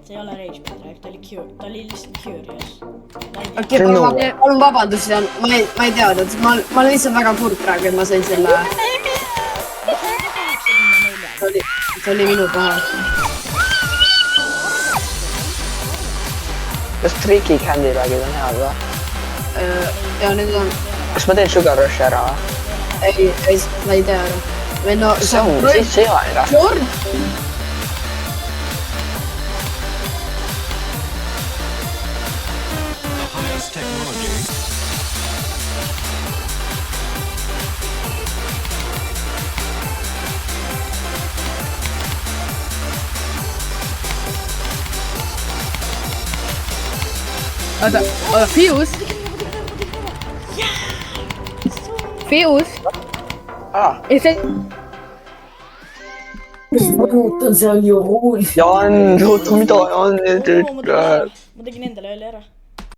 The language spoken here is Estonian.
see ei ole Rage Drive, ta oli lihtsalt Curious. Okei, palun vabandust, ma ei teadnud, ma olen lihtsalt väga kurb praegu, et ma sain selle... See oli minu paha. Kas Tricky Candy Bagid on head või? Ja nüüd on... Kas ma teen Sugar Rushi ära või? Ei, ma ei tea ära. Või no... See on siis see aega. Jord! Oota, Fuse? Fuse? Ei see... Mis ma muutan seal ju ruulis? Jaan, oota mida Jaan nüüd ütleb? Ma tegin endale jälle ära.